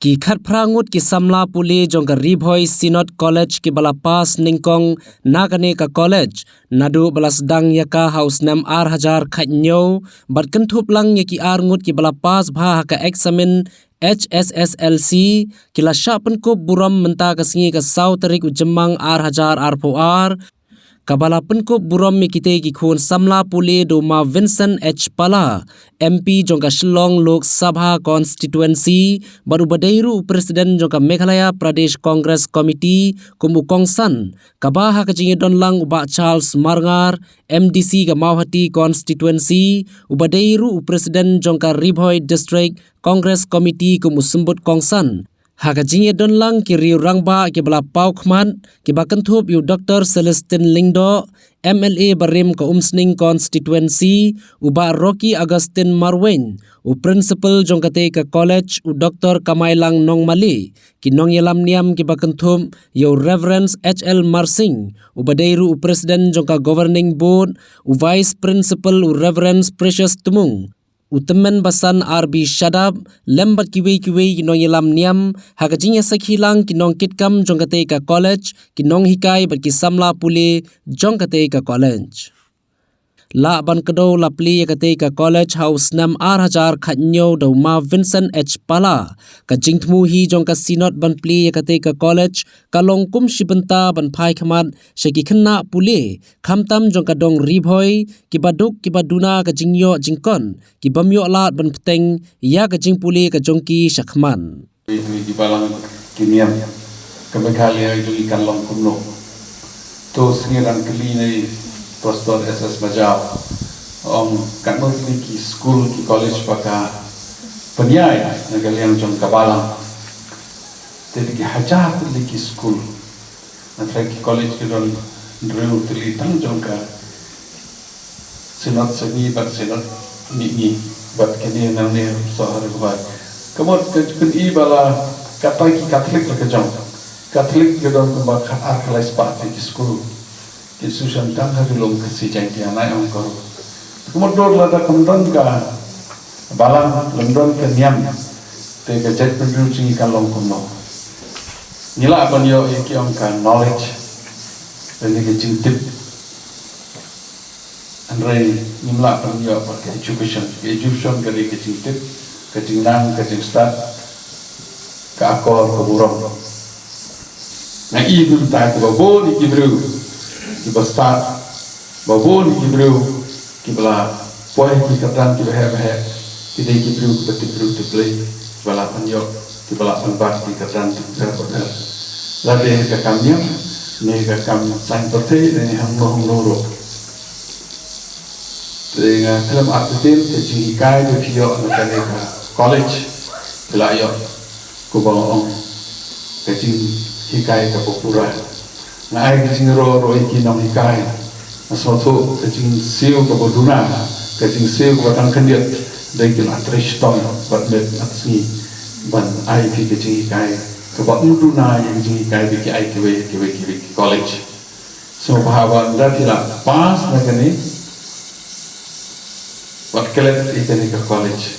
Ki khat prangut ki samla puli jongka Ribhoi Synod College ki balapas ningkong nagane ka college nadu balasdang yaka house nam ar hajar khatnyo bat kentup lang ki arngut ki balapas bha ka examen HSSLC kila syapen ko buram menta kasingi ka sautarik ujemang ar hajar ar Kabala penkop buram mi kite ki khun samla puli doma Vincent H. Pala, MP jongka Shillong Lok Sabha Constituency, baru badairu Presiden jongka Meghalaya Pradesh Congress Committee, kumu Kongsan, kabaha kajingi donlang uba Charles Marngar, MDC ka Mauhati Constituency, ubadairu Presiden jongka Ribhoi District Congress Committee kumu Sembut Kongsan. Haka jinge donlang ki riu rangba ki bala pau khman ki bakantup yu Dr. Celestine Lingdo MLA Barim ka Umsning Constituency uba Rocky Augustine Marwen u Principal jongkate ka College u Dr. Kamailang Nongmali ki nong yelam niam ki bakantup yu Reverend HL Marsing u badairu u President jongka Governing Board u Vice Principal u Reverend Precious Tumung Utemen basan RB Shadab lembat kiwe kinong yelam niam hakajinya sakhilang kinong kitkam jongkate ka college kinong hikai bat kisamla puli jongkate ka college la ban kedo lapli yakate ka college house nam ar hajar khatnyo doma Vincent H. Pala ka jingthmu hi jongka Synod ban pli yakate ka college kalong kum shibenta ban phai khamat sheki khanna puli khamtam jongka dong Ribhoi ki baduna ka jingyo jingkon ki bamyo lat ban pteng ya ka jingpuli ka jongki shakhman di balang kimiam ka Meghalaya ju ikan long kumno to singiran kali nei Pastor SS Majab kan ki school ki college paka penyai nagaliang jong kabalang jadi ki hajar ki school nanti ki college ki don drill tili tang jong ka Synod segi bat Synod ni bat kini nang ne sohar buat kamot kun I bala kata ki Catholic la jong Catholic ki don ba khat ar ki school Yesusan tang hari long kasi janji anak yang kau. Kemudian lada kemudian ka balang London ke Niam, te kejat penjuji kan long kuno. Nila apa niyo iki kan knowledge, dan iki cintip. Andrei nimla apa niyo apa education kali ke cintip, ke cingnang, ke cingstat, ke akor, ke burung. Nah ibu tak kebabo ni kibru. Ki bastat babon ki bru ki bala poy ki katan ki behe ki dei ki bru te play bala panyo ki bala panbat ki katan ter hotel la de ka kamnya ne ka kam san tote ne hang no dengan film artikel te kai de pio na ka college bala yo ko bala ke hikai ka popura na ai kising ro iki nang hikai asoto kising siu ko boduna kising siu ko tang kandiat dai kila trishton bat met atsi ban ai ki kising hikai ko bat muduna yang kising hikai bi ki ai ki college so bahwa nda tila pas na kani wat kelet ikani ka college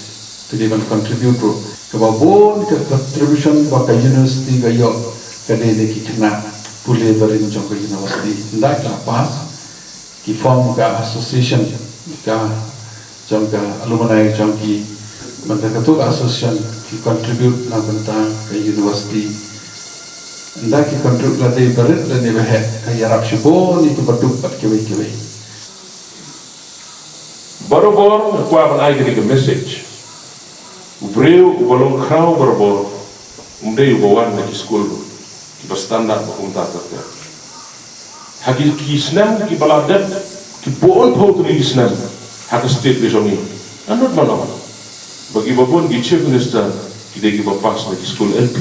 to even contribute to ko babon ka contribution ba ka university ga yo ka de ki kena Pule Barim Jongka University ndak la pas ki form ka association ka jongka alumni jongki manta katuk association ki contribute na banta ka university ndak ki contribute la de barit la ne behe ka yarap shibo ni ki batuk pat kewe barobor kwa ban ai ke message breu bolong krau barobor umdei bawan na school berstandar untuk kita. Hagi kisnam ki baladat ki bon pot ni kisnam hagi state besoni. Anot mana? Bagi babon ki chief minister ki degi bapas na ki school LP.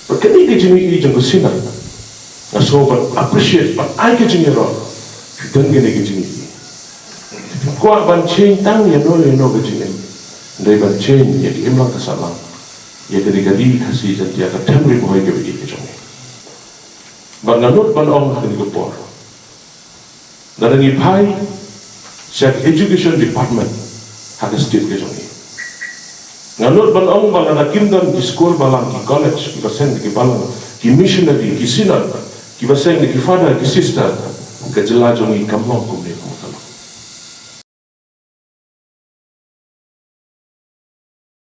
Perkini ki jini jang kesina. Naso ban appreciate ban ai ki jini ro. Dan gene ki jini. Ko ban change tang ya no ki jini. Dai ban change ya ki imlang kasalang. Ya kali kasih janji akan temri bohai ke begini jangan. Banganut banong hari kepor. Dan ini pai, Education Department ada state ke jangan. Nganut ban ong balang na kindan ki school balang ki college ki baseng ki balang ki missionary ki sinat ki baseng ki father ki sister ka jela jongi kamlong kumne